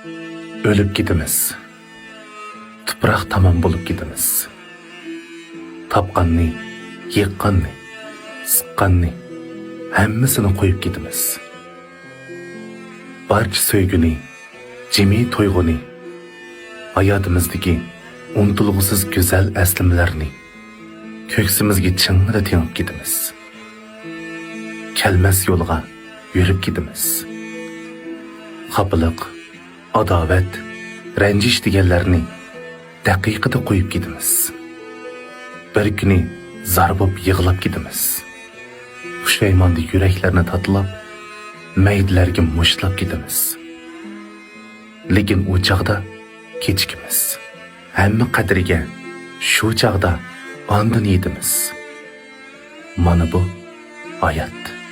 O'lib ketamiz. Tuproq tamom bo'lib ketamiz. Topqanni, yiqqanni, siqqanni hammasini qo'yib ketamiz. Barcha so'yguni, jimi to'yg'uni, hayotimizdagi unutilg'usiz go'zal aslimalarni ko'ksimizga ching'ida tengib ketamiz. Kelmas yo'lga yurib ketamiz. Xafaliq, adovat, ranjish deganlarni daqiqada qo'yib ketamiz. Bir kuni zar bo'lib yig'lab ketamiz. Pushaymonda yuraklarni tatlab, maydlarga mushtlab ketamiz. Lekin u chaqda kechikimiz. Hamma qadriga shu chaqda andin yetamiz. Mana bu hayot.